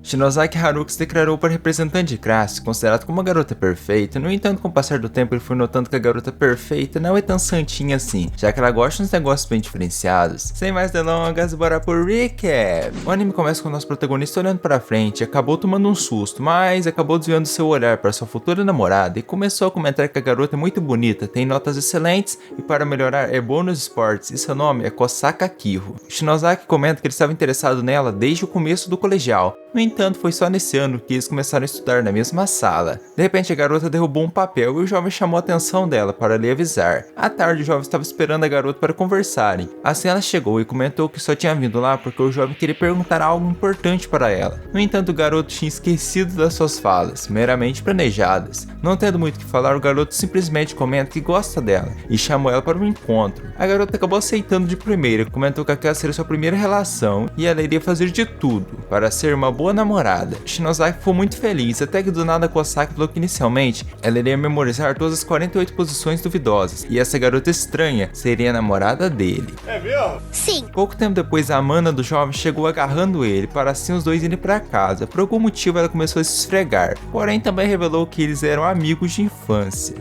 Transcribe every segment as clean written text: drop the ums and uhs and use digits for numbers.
Shinozaki Haruki se declarou para representante de classe, considerado como uma garota perfeita. No entanto, com o passar do tempo ele foi notando que a garota perfeita não é tão santinha assim, já que ela gosta de uns negócios bem diferenciados. Sem mais delongas, bora pro recap! O anime começa com o nosso protagonista olhando para frente e acabou tomando um susto, mas acabou desviando seu olhar para sua futura namorada e começou a comentar que a garota é muito bonita, tem notas excelentes e para melhorar é boa nos esportes e seu nome é Kosaka Kiho. Shinozaki comenta que ele estava interessado nela desde o começo do colegial. No entanto, foi só nesse ano que eles começaram a estudar na mesma sala. De repente, a garota derrubou um papel e o jovem chamou a atenção dela para lhe avisar. À tarde, o jovem estava esperando a garota para conversarem. Assim, ela chegou e comentou que só tinha vindo lá porque o jovem queria perguntar algo importante para ela. No entanto, o garoto tinha esquecido das suas falas, meramente planejadas. Não tendo muito o que falar, o garoto simplesmente comenta que gosta dela e chamou ela para um encontro. A garota acabou aceitando de primeira, comentou que aquela seria sua primeira relação e ela iria fazer de tudo para ser uma boa namorada. Shinozaki ficou muito feliz, até que do nada Kosaka falou que inicialmente ela iria memorizar todas as 48 posições duvidosas e essa garota estranha seria a namorada dele. É mesmo? Sim. Pouco tempo depois, a Amanda do jovem chegou agarrando ele para assim os dois irem para casa. Por algum motivo ela começou a se esfregar, porém também revelou que eles eram amigos de infância.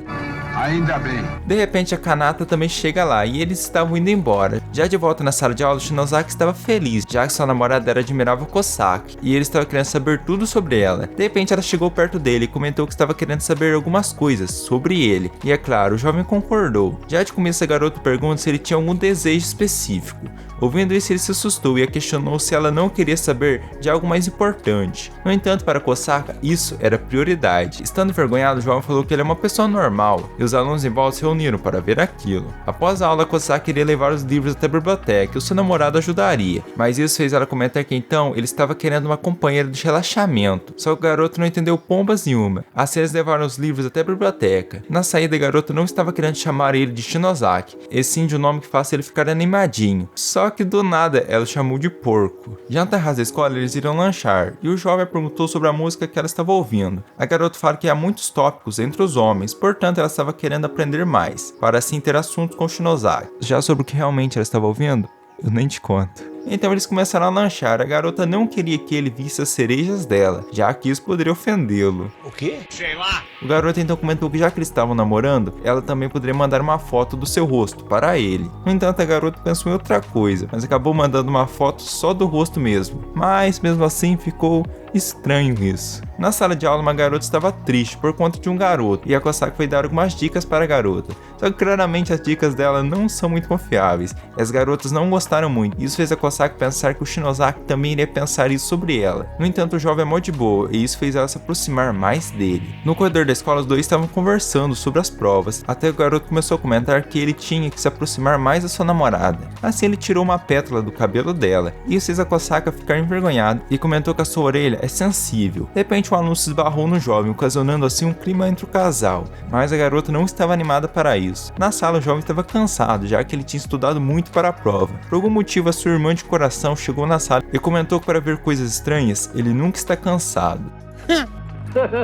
Ainda bem. De repente a Kanata também chega lá e eles estavam indo embora. Já de volta na sala de aula, Shinozaki estava feliz, já que sua namorada era admirava Kosaki e ele estava querendo saber tudo sobre ela. De repente ela chegou perto dele e comentou que estava querendo saber algumas coisas sobre ele. E é claro, o jovem concordou. Já de começo a garota pergunta se ele tinha algum desejo específico. Ouvindo isso, ele se assustou e a questionou se ela não queria saber de algo mais importante. No entanto, para Kosaka, isso era prioridade. Estando envergonhado, o jovem falou que ele é uma pessoa normal e os alunos em volta se reuniram para ver aquilo. Após a aula, Kosaka queria levar os livros até a biblioteca e o seu namorado ajudaria, mas isso fez ela comentar que então ele estava querendo uma companheira de relaxamento. Só que o garoto não entendeu pombas nenhuma. Assim eles levaram os livros até a biblioteca. Na saída, a garota não estava querendo chamar ele de Shinozaki, e sim de um nome que faça ele ficar animadinho. Só que do nada ela chamou de porco. Já na terraça da escola eles iriam lanchar e o jovem perguntou sobre a música que ela estava ouvindo. A garota fala que há muitos tópicos entre os homens, portanto ela estava querendo aprender mais, para assim ter assuntos com Shinozaki. Já sobre o que realmente ela estava ouvindo, eu nem te conto. Então eles começaram a lanchar. A garota não queria que ele visse as cerejas dela, já que isso poderia ofendê-lo. O quê? Sei lá. O garoto então comentou que já que eles estavam namorando, ela também poderia mandar uma foto do seu rosto para ele. No entanto, a garota pensou em outra coisa, mas acabou mandando uma foto só do rosto mesmo. Mas mesmo assim ficou estranho isso. Na sala de aula, uma garota estava triste por conta de um garoto, e a Kosaka foi dar algumas dicas para a garota. Só que claramente as dicas dela não são muito confiáveis, e as garotas não gostaram muito. Isso fez a Kosaka pensar que o Shinozaki também iria pensar isso sobre ela. No entanto, o jovem é mó de boa, e isso fez ela se aproximar mais dele. No corredor da escola, os dois estavam conversando sobre as provas, até que o garoto começou a comentar que ele tinha que se aproximar mais da sua namorada. Assim, ele tirou uma pétala do cabelo dela, e isso fez a Kosaka ficar envergonhada, e comentou que a sua orelha é sensível. De repente, um aluno se esbarrou no jovem, ocasionando assim um clima entre o casal, mas a garota não estava animada para isso. Na sala, o jovem estava cansado, já que ele tinha estudado muito para a prova. Por algum motivo, a sua irmã de coração chegou na sala e comentou que para ver coisas estranhas, ele nunca está cansado.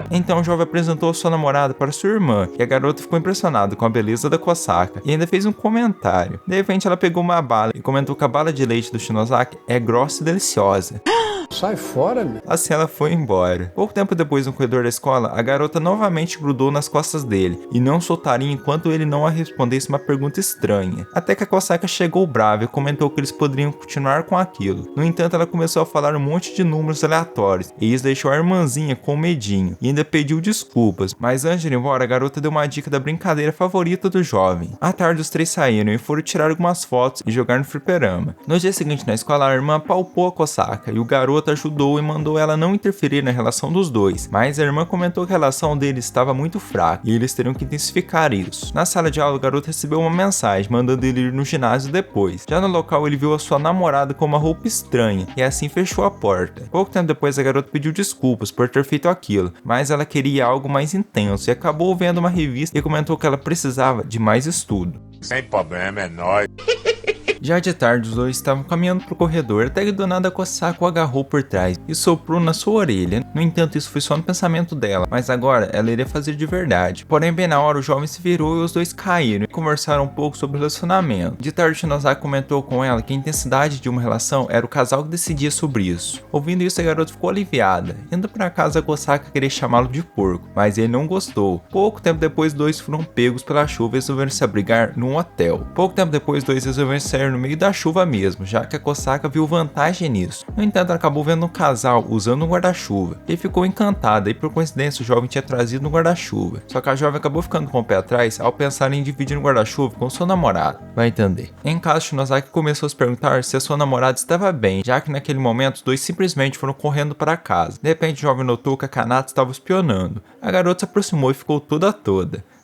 Então o jovem apresentou sua namorada para sua irmã, e a garota ficou impressionada com a beleza da Kosaka, e ainda fez um comentário. De repente ela pegou uma bala e comentou que a bala de leite do Shinozaki é grossa e deliciosa. Sai fora, meu. Assim ela foi embora. Pouco tempo depois, no corredor da escola, a garota novamente grudou nas costas dele e não soltaria enquanto ele não a respondesse uma pergunta estranha. Até que a Kosaka chegou brava e comentou que eles poderiam continuar com aquilo. No entanto, ela começou a falar um monte de números aleatórios e isso deixou a irmãzinha com medinho e ainda pediu desculpas. Mas antes de ir embora, a garota deu uma dica da brincadeira favorita do jovem. À tarde, os três saíram e foram tirar algumas fotos e jogar no fliperama. No dia seguinte, na escola, a irmã apalpou a Kosaka e o garoto ajudou e mandou ela não interferir na relação dos dois, mas a irmã comentou que a relação deles estava muito fraca e eles teriam que intensificar isso. Na sala de aula, o garoto recebeu uma mensagem mandando ele ir no ginásio depois. Já no local, ele viu a sua namorada com uma roupa estranha e assim fechou a porta. Pouco tempo depois, a garota pediu desculpas por ter feito aquilo, mas ela queria algo mais intenso e acabou vendo uma revista e comentou que ela precisava de mais estudo. Sem problema, é nóis. Já de tarde, os dois estavam caminhando pro corredor, até que do nada Kosaka o agarrou por trás e soprou na sua orelha. No entanto, isso foi só no pensamento dela, mas agora ela iria fazer de verdade. Porém, bem na hora, o jovem se virou e os dois caíram e conversaram um pouco sobre o relacionamento. De tarde, Shinozaki comentou com ela que a intensidade de uma relação era o casal que decidia sobre isso. Ouvindo isso, a garota ficou aliviada. Indo pra casa, Kosaka queria chamá-lo de porco, mas ele não gostou. Pouco tempo depois, dois foram pegos pela chuva e resolveram se abrigar num hotel. Pouco tempo depois, dois resolveram sair no meio da chuva mesmo, já que a Kosaka viu vantagem nisso. No entanto, ela acabou vendo um casal usando um guarda-chuva e ficou encantada, e por coincidência o jovem tinha trazido um guarda-chuva. Só que a jovem acabou ficando com o pé atrás ao pensar em dividir um guarda-chuva com seu namorado. Vai entender. Em casa, Shinozaki começou a se perguntar se a sua namorada estava bem, já que naquele momento os dois simplesmente foram correndo para casa. De repente, o jovem notou que a Kanata estava espionando. A garota se aproximou e ficou toda.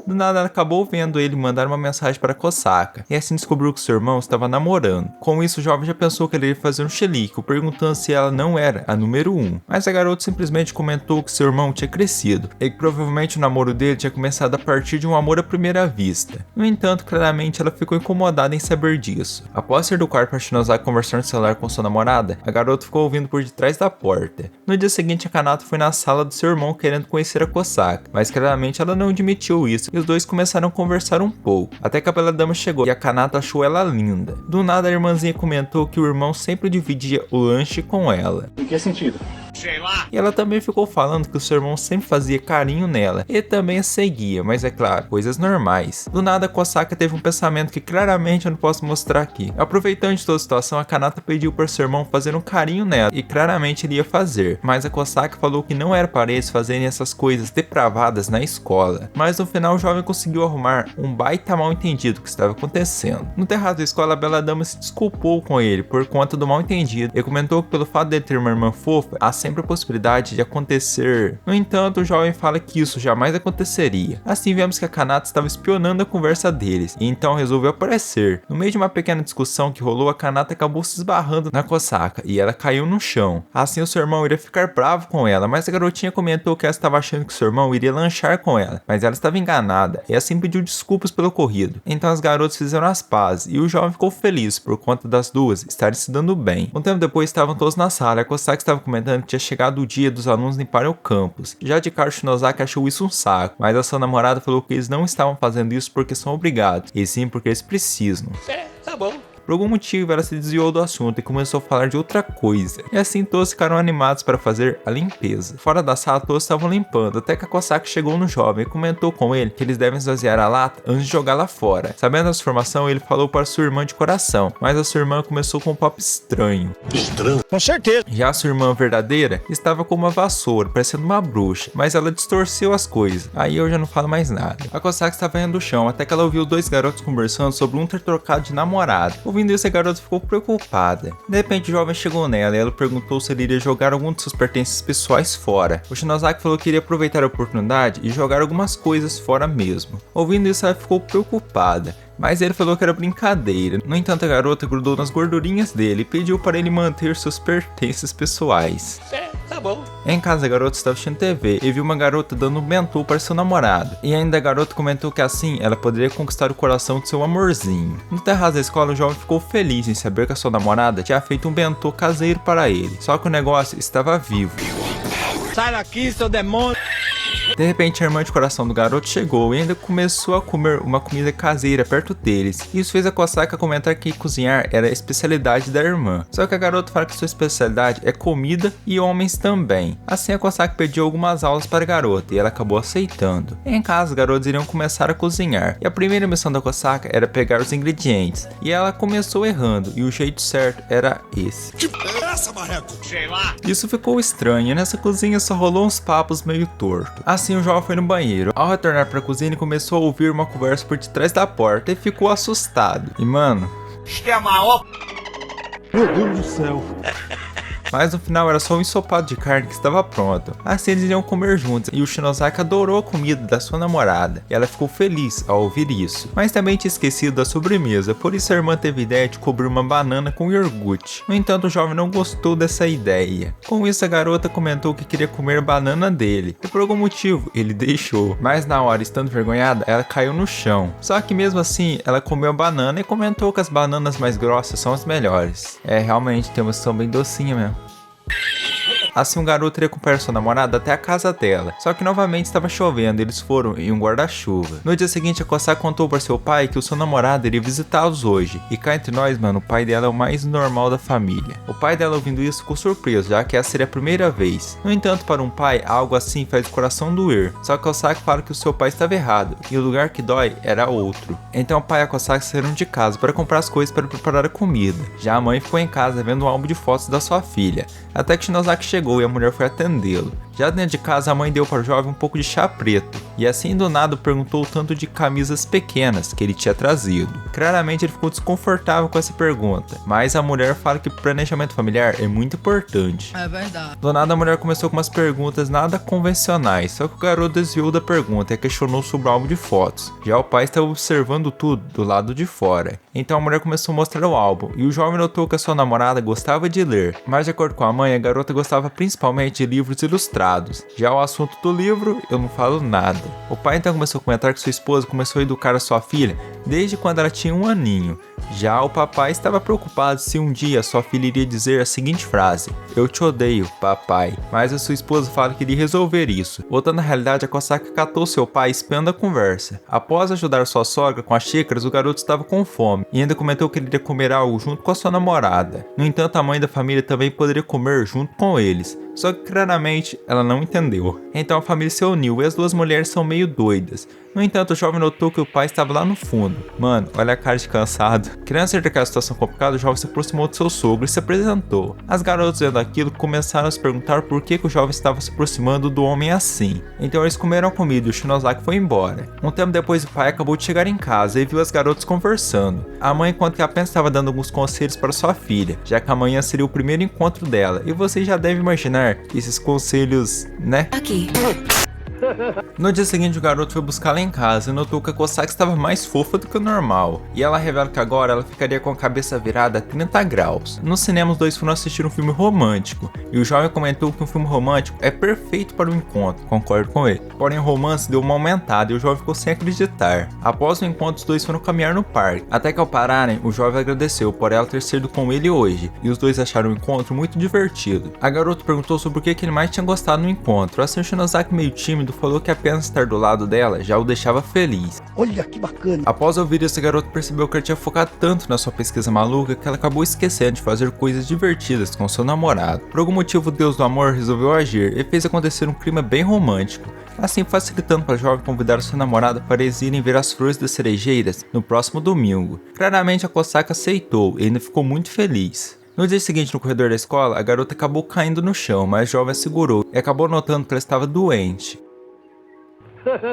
Do nada, ela acabou vendo ele mandar uma mensagem para Kosaka, e assim descobriu que seu irmão estava namorando. Com isso, o jovem já pensou que ele ia fazer um chilique, perguntando se ela não era a número 1. Mas a garota simplesmente comentou que seu irmão tinha crescido, e que provavelmente o namoro dele tinha começado a partir de um amor à primeira vista. No entanto, claramente ela ficou incomodada em saber disso. Após sair do quarto para Shinozaki conversar no celular com sua namorada, a garota ficou ouvindo por detrás da porta. No dia seguinte, a Kanata foi na sala do seu irmão querendo conhecer a Kosaka, mas claramente ela não admitiu isso, e os dois começaram a conversar um pouco, até que a bela dama chegou e a Kanata achou ela linda. Do nada, a irmãzinha comentou que o irmão sempre dividia o lanche com ela. Em que sentido? Sei lá. E ela também ficou falando que o seu irmão sempre fazia carinho nela e também a seguia, mas é claro, coisas normais. Do nada, Kosaka teve um pensamento que claramente eu não posso mostrar aqui. Aproveitando de toda a situação, a Kanata pediu para seu irmão fazer um carinho nela e claramente ele ia fazer, mas a Kosaka falou que não era para eles fazerem essas coisas depravadas na escola. Mas no final, o jovem conseguiu arrumar um baita mal entendido que estava acontecendo. No terraço da escola, a bela dama se desculpou com ele por conta do mal entendido e comentou que pelo fato de ele ter uma irmã fofa, há sempre a possibilidade de acontecer. No entanto, o jovem fala que isso jamais aconteceria. Assim, vemos que a Kanata estava espionando a conversa deles, e então resolveu aparecer. No meio de uma pequena discussão que rolou, a Kanata acabou se esbarrando na Kosaka, e ela caiu no chão. Assim, o seu irmão iria ficar bravo com ela, mas a garotinha comentou que ela estava achando que seu irmão iria lanchar com ela, mas ela estava enganada, e assim pediu desculpas pelo ocorrido. Então as garotas fizeram as pazes, e o jovem ficou feliz por conta das duas estarem se dando bem. Um tempo depois, estavam todos na sala, e a Kosaka estava comentando que tinha chegado o dia dos alunos limparem o campus. Já de cara, Shinozaki achou isso um saco, mas a sua namorada falou que eles não estavam fazendo isso porque são obrigados, e sim porque eles precisam. Tá bom. Por algum motivo, ela se desviou do assunto e começou a falar de outra coisa. E assim todos ficaram animados para fazer a limpeza. Fora da sala, todos estavam limpando, até que a Kosaka chegou no jovem e comentou com ele que eles devem esvaziar a lata antes de jogá-la fora. Sabendo da transformação, ele falou para sua irmã de coração, mas a sua irmã começou com um papo estranho. Estranho? Com certeza. Já a sua irmã verdadeira estava com uma vassoura, parecendo uma bruxa, mas ela distorceu as coisas. Aí eu já não falo mais nada. A Kosaka estava indo do chão, até que ela ouviu dois garotos conversando sobre um ter trocado de namorado. Ouvindo isso, a garota ficou preocupada. De repente, o jovem chegou nela e ela perguntou se ele iria jogar algum de seus pertences pessoais fora. O Shinozaki falou que iria aproveitar a oportunidade e jogar algumas coisas fora mesmo. Ouvindo isso, ela ficou preocupada, mas ele falou que era brincadeira. No entanto, a garota grudou nas gordurinhas dele e pediu para ele manter seus pertences pessoais. Tá bom. Em casa, a garota estava assistindo TV e viu uma garota dando um bentô para seu namorado. E ainda a garota comentou que assim ela poderia conquistar o coração de seu amorzinho. No terraço da escola, o jovem ficou feliz em saber que a sua namorada tinha feito um bentô caseiro para ele. Só que o negócio estava vivo. Sai daqui, seu demônio! De repente, a irmã de coração do garoto chegou e ainda começou a comer uma comida caseira perto deles. Isso fez a Kosaka comentar que cozinhar era a especialidade da irmã. Só que a garota fala que sua especialidade é comida e homens também. Assim, a Kosaka pediu algumas aulas para a garota e ela acabou aceitando. Em casa, os garotos iriam começar a cozinhar. E a primeira missão da Kosaka era pegar os ingredientes. E ela começou errando, e o jeito certo era esse. Essa, marreco? Sei lá. Isso ficou estranho, e nessa cozinha só rolou uns papos meio torto. Assim, o jovem foi no banheiro. Ao retornar pra cozinha, ele começou a ouvir uma conversa por detrás da porta e ficou assustado. E mano... Isto é a maior... Meu Deus do céu. Mas no final era só um ensopado de carne que estava pronto. Assim eles iriam comer juntos e o Shinozaki adorou a comida da sua namorada e ela ficou feliz ao ouvir isso. Mas também tinha esquecido da sobremesa, por isso a irmã teve a ideia de cobrir uma banana com iogurte. No entanto, o jovem não gostou dessa ideia. Com isso, a garota comentou que queria comer a banana dele e por algum motivo ele deixou. Mas na hora, estando envergonhada, ela caiu no chão. Só que mesmo assim, ela comeu a banana e comentou que as bananas mais grossas são as melhores. Realmente tem uma são bem docinha mesmo. Assim o garoto iria acompanhar sua namorada até a casa dela, só que novamente estava chovendo e eles foram em um guarda-chuva. No dia seguinte a Kosaka contou para seu pai que o seu namorado iria visitá-los hoje, e cá entre nós, mano, o pai dela é o mais normal da família. O pai dela ouvindo isso ficou surpreso, já que essa seria a primeira vez. No entanto, para um pai, algo assim faz o coração doer, só que Kosaka fala que o seu pai estava errado, e o lugar que dói era outro. Então o pai e a Kosaka saíram de casa para comprar as coisas para preparar a comida. Já a mãe ficou em casa vendo um álbum de fotos da sua filha, até que Shinozaki chegou e a mulher foi atendê-lo. Já dentro de casa, a mãe deu para o jovem um pouco de chá preto, e assim do nada perguntou o tanto de camisas pequenas que ele tinha trazido. Claramente ele ficou desconfortável com essa pergunta, mas a mulher fala que planejamento familiar é muito importante. É verdade. Do nada a mulher começou com umas perguntas nada convencionais, só que o garoto desviou da pergunta e questionou sobre o álbum de fotos. Já o pai estava observando tudo do lado de fora, então a mulher começou a mostrar o álbum, e o jovem notou que a sua namorada gostava de ler, mas de acordo com a mãe, a garota gostava principalmente de livros ilustrados. Já o assunto do livro, eu não falo nada. O pai então começou a comentar que sua esposa começou a educar a sua filha desde quando ela tinha 1 aninho. Já o papai estava preocupado se um dia sua filha iria dizer a seguinte frase: "Eu te odeio, papai." Mas a sua esposa fala que iria resolver isso. Voltando à realidade, a Kosaka catou seu pai espiando a conversa. Após ajudar sua sogra com as xícaras, o garoto estava com fome e ainda comentou que ele iria comer algo junto com a sua namorada. No entanto, a mãe da família também poderia comer junto com eles. Só que claramente ela não entendeu. Então a família se uniu e as duas mulheres são meio doidas. No entanto, o jovem notou que o pai estava lá no fundo. Mano, olha a cara de cansado. Querendo sair daquela situação complicada, o jovem se aproximou do seu sogro e se apresentou. As garotas vendo aquilo começaram a se perguntar por que o jovem estava se aproximando do homem assim. Então eles comeram a comida e o Shinozaki foi embora. Um tempo depois o pai acabou de chegar em casa e viu as garotas conversando. A mãe conta que apenas estava dando alguns conselhos para sua filha, já que amanhã seria o primeiro encontro dela. E vocês já devem imaginar esses conselhos, né? Aqui. No dia seguinte, o garoto foi buscá-la em casa e notou que a Kosaka estava mais fofa do que o normal. E ela revela que agora ela ficaria com a cabeça virada a 30 graus. No cinema, os dois foram assistir um filme romântico. E o jovem comentou que um filme romântico é perfeito para o encontro. Concordo com ele. Porém, o romance deu uma aumentada e o jovem ficou sem acreditar. Após o encontro, os dois foram caminhar no parque. Até que ao pararem, o jovem agradeceu por ela ter sido com ele hoje. E os dois acharam o encontro muito divertido. A garota perguntou sobre o que ele mais tinha gostado no encontro. Assim, o Shinozaki, meio tímido, falou que apenas estar do lado dela já o deixava feliz. Olha que bacana. Após ouvir isso, a garota percebeu que ela tinha focado tanto na sua pesquisa maluca que ela acabou esquecendo de fazer coisas divertidas com seu namorado. Por algum motivo, o deus do amor resolveu agir e fez acontecer um clima bem romântico, assim facilitando para a jovem convidar sua namorada para eles irem ver as flores das cerejeiras no próximo domingo. Claramente a Kosaka aceitou e ainda ficou muito feliz. No dia seguinte, no corredor da escola, a garota acabou caindo no chão, mas a jovem a segurou e acabou notando que ela estava doente.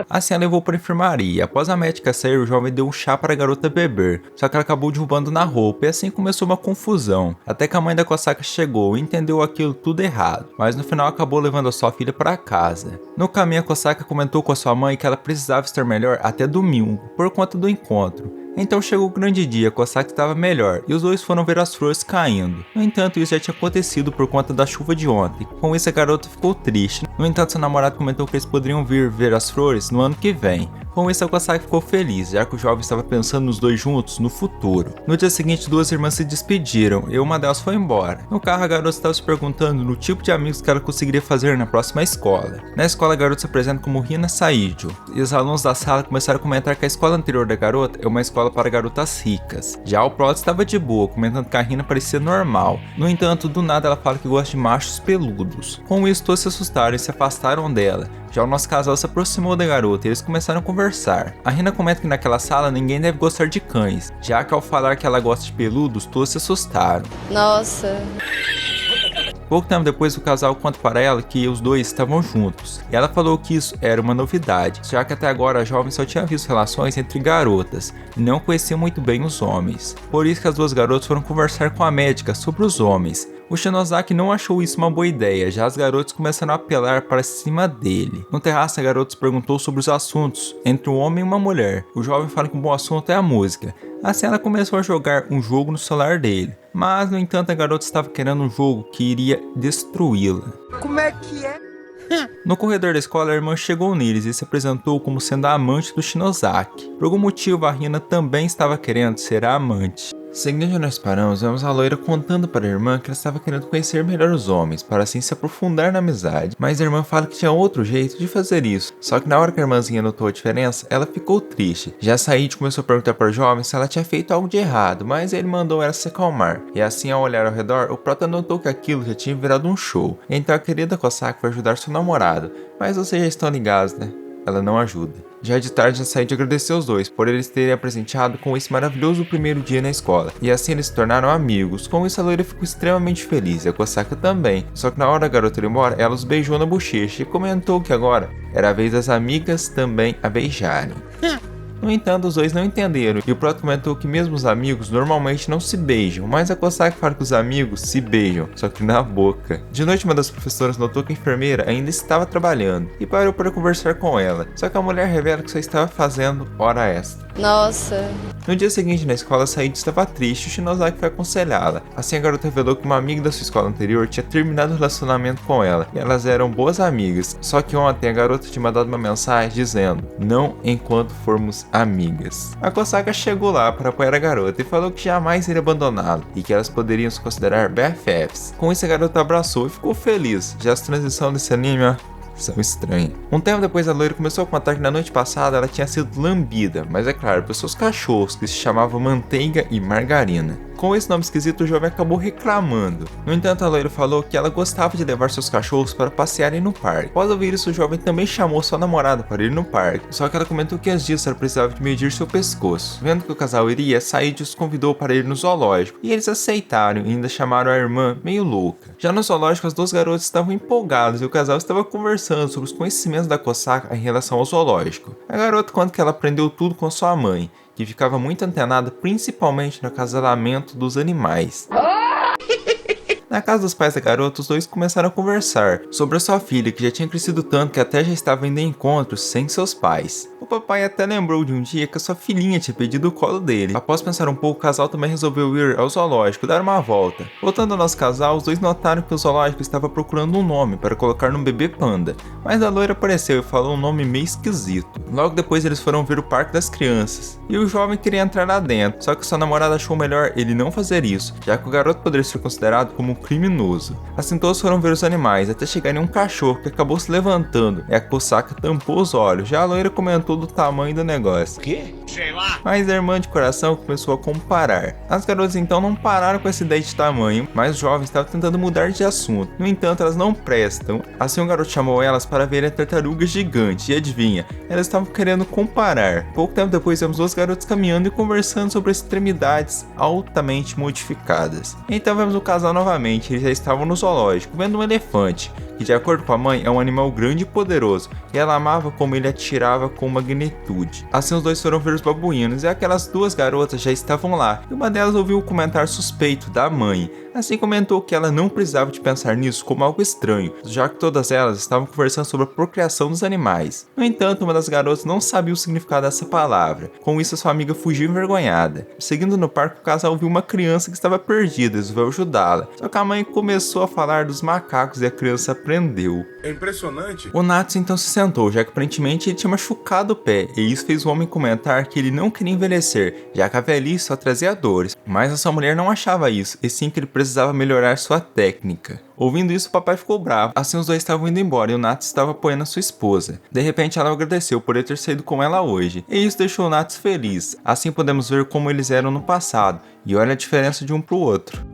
Assim, ela levou para a enfermaria. Após a médica sair, o jovem deu um chá para a garota beber, só que ela acabou derrubando na roupa e assim começou uma confusão. Até que a mãe da Kosaka chegou e entendeu aquilo tudo errado, mas no final acabou levando a sua filha para casa. No caminho, a Kosaka comentou com a sua mãe que ela precisava estar melhor até domingo, por conta do encontro. Então chegou o grande dia, Kosaka estava melhor e os dois foram ver as flores caindo. No entanto, isso já tinha acontecido por conta da chuva de ontem. Com isso, a garota ficou triste. No entanto, seu namorado comentou que eles poderiam vir ver as flores no ano que vem. Com isso, a Kosaka ficou feliz, já que o jovem estava pensando nos dois juntos no futuro. No dia seguinte, duas irmãs se despediram e uma delas foi embora. No carro, a garota estava se perguntando no tipo de amigos que ela conseguiria fazer na próxima escola. Na escola, a garota se apresenta como Rina Saijo, e os alunos da sala começaram a comentar que a escola anterior da garota é uma escola para garotas ricas. Já o Prot estava de boa, comentando que a Rina parecia normal. No entanto, do nada ela fala que gosta de machos peludos. Com isso, todos se assustaram e se afastaram dela. Já o nosso casal se aproximou da garota e eles começaram a conversar. A Rina comenta que naquela sala ninguém deve gostar de cães, já que ao falar que ela gosta de peludos, todos se assustaram. Nossa. Pouco tempo depois, o casal conta para ela que os dois estavam juntos, e ela falou que isso era uma novidade, já que até agora a jovem só tinha visto relações entre garotas e não conhecia muito bem os homens. Por isso que as duas garotas foram conversar com a médica sobre os homens. O Shinozaki não achou isso uma boa ideia, já as garotas começaram a apelar para cima dele. No terraço, a garota perguntou sobre os assuntos entre um homem e uma mulher. O jovem fala que um bom assunto é a música. Assim ela começou a jogar um jogo no celular dele. Mas, no entanto, a garota estava querendo um jogo que iria destruí-la. Como é que é? No corredor da escola, a irmã chegou neles e se apresentou como sendo a amante do Shinozaki. Por algum motivo, a Rina também estava querendo ser a amante. Seguindo onde nós paramos, vemos a loira contando para a irmã que ela estava querendo conhecer melhor os homens, para assim se aprofundar na amizade. Mas a irmã fala que tinha outro jeito de fazer isso. Só que na hora que a irmãzinha notou a diferença, ela ficou triste. Já Said começou a perguntar para o jovem se ela tinha feito algo de errado, mas ele mandou ela se acalmar. E assim, ao olhar ao redor, o prota notou que aquilo já tinha virado um show. Então a querida Kosaki vai ajudar seu namorado. Mas vocês já estão ligados, né? Ela não ajuda. Já de tarde, a Said agradeceu os dois por eles terem presenteado com esse maravilhoso primeiro dia na escola, e assim eles se tornaram amigos. Com isso, a loira ficou extremamente feliz, e a Kosaka também. Só que na hora da garota ir embora, ela os beijou na bochecha e comentou que agora era a vez das amigas também a beijarem. No entanto, os dois não entenderam, e o Proto comentou que mesmo os amigos normalmente não se beijam, mas a Kosaki fala que os amigos se beijam, só que na boca. De noite, uma das professoras notou que a enfermeira ainda estava trabalhando, e parou para conversar com ela, só que a mulher revela que só estava fazendo hora extra. Nossa. No dia seguinte, na escola, Said estava triste e o Shinozaki foi aconselhá-la. Assim, a garota revelou que uma amiga da sua escola anterior tinha terminado o relacionamento com ela, e elas eram boas amigas. Só que ontem a garota tinha mandado uma mensagem dizendo: "Não enquanto formos amigas". A Kosaka chegou lá para apoiar a garota e falou que jamais iria abandoná-la, e que elas poderiam se considerar BFFs. Com isso, a garota abraçou e ficou feliz. Já as transições desse anime, ó, são estranhas. Um tempo depois, a loira começou a contar que na noite passada ela tinha sido lambida, mas é claro, por seus cachorros, que se chamavam Manteiga e Margarina. Com esse nome esquisito, o jovem acabou reclamando. No entanto, a loira falou que ela gostava de levar seus cachorros para passearem no parque. Após ouvir isso, o jovem também chamou sua namorada para ir no parque, só que ela comentou que antes disso ela precisava de medir seu pescoço. Vendo que o casal iria, Said os convidou para ir no zoológico, e eles aceitaram e ainda chamaram a irmã meio louca. Já no zoológico, as duas garotas estavam empolgadas e o casal estava conversando sobre os conhecimentos da Kosaka em relação ao zoológico. A garota conta que ela aprendeu tudo com sua mãe, que ficava muito antenada principalmente no acasalamento dos animais. Na casa dos pais da garota, os dois começaram a conversar sobre a sua filha, que já tinha crescido tanto que até já estava indo a encontros sem seus pais. O papai até lembrou de um dia que a sua filhinha tinha pedido o colo dele. Após pensar um pouco, o casal também resolveu ir ao zoológico dar uma volta. Voltando ao nosso casal, os dois notaram que o zoológico estava procurando um nome para colocar no bebê panda, mas a loira apareceu e falou um nome meio esquisito. Logo depois, eles foram ver o parque das crianças, e o jovem queria entrar lá dentro, só que sua namorada achou melhor ele não fazer isso, já que o garoto poderia ser considerado como um criminoso. Assim, todos foram ver os animais, até chegar em um cachorro que acabou se levantando, e a Kosaka tampou os olhos. Já a loira comentou do tamanho do negócio. Quê? Sei lá. Mas a irmã de coração começou a comparar. As garotas então não pararam com essa ideia de tamanho, mas o jovem estava tentando mudar de assunto. No entanto, elas não prestam. Assim, o garoto chamou elas para ver a tartaruga gigante, e adivinha, elas estavam querendo comparar. Pouco tempo depois, vemos duas garotas caminhando e conversando sobre extremidades altamente modificadas. Então vemos o casal novamente. Eles já estavam no zoológico, vendo um elefante, que de acordo com a mãe é um animal grande e poderoso, e ela amava como ele atirava com magnitude. Assim, os dois foram ver os babuínos, e aquelas duas garotas já estavam lá, e uma delas ouviu o comentário suspeito da mãe. Assim, comentou que ela não precisava de pensar nisso como algo estranho, já que todas elas estavam conversando sobre a procriação dos animais. No entanto, uma das garotas não sabia o significado dessa palavra. Com isso, sua amiga fugiu envergonhada. Seguindo no parque, o casal viu uma criança que estava perdida e resolveu ajudá-la. Só que a mãe começou a falar dos macacos e a criança aprendeu. É impressionante. O Natsu então se sentou, já que aparentemente ele tinha machucado o pé, e isso fez o homem comentar que ele não queria envelhecer, já que a velhice só trazia dores. Mas a sua mulher não achava isso, e sim que ele precisava melhorar sua técnica. Ouvindo isso, o papai ficou bravo. Assim, os dois estavam indo embora e o Natsu estava apoiando a sua esposa. De repente, ela agradeceu por ele ter saído com ela hoje, e isso deixou o Natsu feliz. Assim, podemos ver como eles eram no passado, e olha a diferença de um pro outro.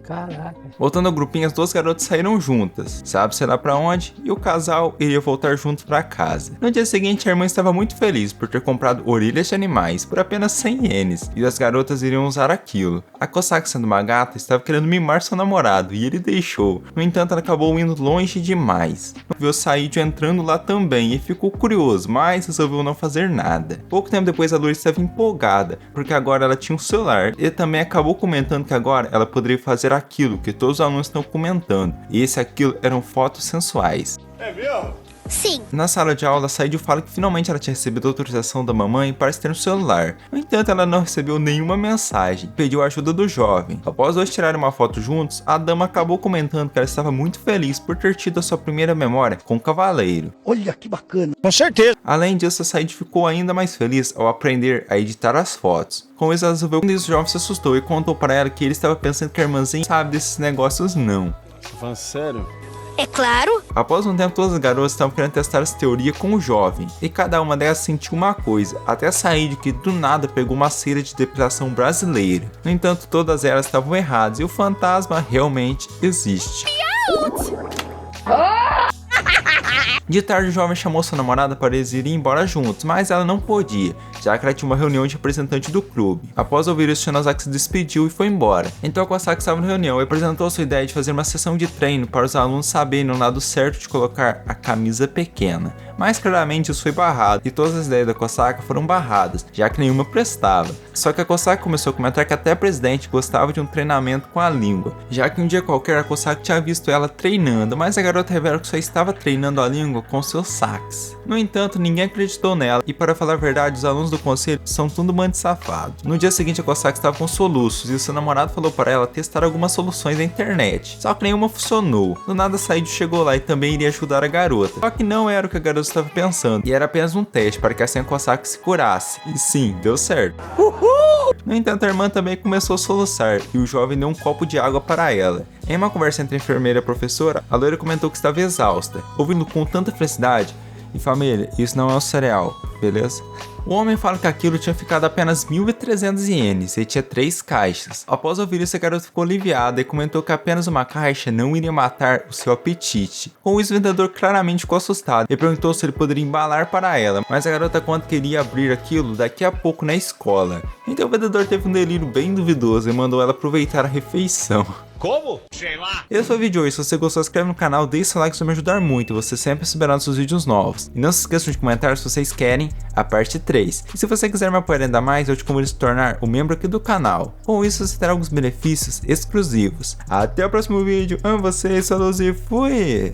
Caraca. Voltando ao grupinho, as duas garotas saíram juntas, sabe-se lá pra onde, e o casal iria voltar juntos pra casa. No dia seguinte, a irmã estava muito feliz por ter comprado orelhas de animais por apenas 100 ienes, e as garotas iriam usar aquilo. A Kosaki, sendo uma gata, estava querendo mimar seu namorado, e ele deixou. No entanto, ela acabou indo longe demais. Viu Saídio entrando lá também, e ficou curioso, mas resolveu não fazer nada. Pouco tempo depois, a Lori estava empolgada, porque agora ela tinha um celular, e também acabou comentando que agora ela poderia fazer aquilo que todos os alunos estão comentando, e aquilo eram fotos sensuais. É mesmo? Sim. Na sala de aula, Saídio fala que finalmente ela tinha recebido a autorização da mamãe para ter um celular. No entanto, ela não recebeu nenhuma mensagem, pediu a ajuda do jovem. Após os dois tirarem uma foto juntos, a dama acabou comentando que ela estava muito feliz por ter tido a sua primeira memória com o cavaleiro. Olha que bacana. Com certeza. Além disso, a Saídio ficou ainda mais feliz ao aprender a editar as fotos. Com isso, ela resolveu que o jovem se assustou e contou para ela que ele estava pensando que a irmãzinha sabe desses negócios não. Você falando sério? É claro. Após um tempo, todas as garotas estavam querendo testar essa teoria com o jovem, e cada uma delas sentiu uma coisa, até sair de que do nada pegou uma cera de depilação brasileira. No entanto, todas elas estavam erradas e o fantasma realmente existe. De tarde, o jovem chamou sua namorada para eles irem embora juntos, mas ela não podia, já que ela tinha uma reunião de representante do clube. Após ouvir isso, Shinozaki se despediu e foi embora. Então a Kosaki estava na reunião e apresentou sua ideia de fazer uma sessão de treino para os alunos saberem o lado certo de colocar a camisa pequena. Mas claramente isso foi barrado, e todas as ideias da Kosaki foram barradas, já que nenhuma prestava. Só que a Kosaki começou a comentar que até a presidente gostava de um treinamento com a língua, já que um dia qualquer a Kosaki tinha visto ela treinando, mas a garota revelou que só estava treinando a língua com seus saques. No entanto, ninguém acreditou nela, e para falar a verdade, os alunos do conselho são tudo bando de safado. No dia seguinte, a Kosaki estava com soluços, e o seu namorado falou para ela testar algumas soluções na internet, só que nenhuma funcionou. Do nada, Saídio chegou lá e também iria ajudar a garota, só que não era o que a garota estava pensando, e era apenas um teste para que assim a Kosaki se curasse. E sim, deu certo. No entanto, a irmã também começou a soluçar, e o jovem deu um copo de água para ela. Em uma conversa entre a enfermeira e a professora, a loira comentou que estava exausta, ouvindo com tanta felicidade. E família, isso não é um cereal, beleza? O homem fala que aquilo tinha ficado apenas 1.300 ienes e tinha 3 caixas. Após ouvir isso, a garota ficou aliviada e comentou que apenas uma caixa não iria matar o seu apetite. Com isso, o vendedor claramente ficou assustado e perguntou se ele poderia embalar para ela, mas a garota conta que iria abrir aquilo daqui a pouco na escola. Então o vendedor teve um delírio bem duvidoso e mandou ela aproveitar a refeição. Como? Sei lá. Esse foi o vídeo de hoje. Se você gostou, se inscreve no canal, deixa seu like, isso vai me ajudar muito. Você sempre receberá nossos vídeos novos. E não se esqueçam de comentar se vocês querem a parte 3. E se você quiser me apoiar ainda mais, eu te convido a se tornar um membro aqui do canal. Com isso, você terá alguns benefícios exclusivos. Até o próximo vídeo. Amo vocês, saludos e fui!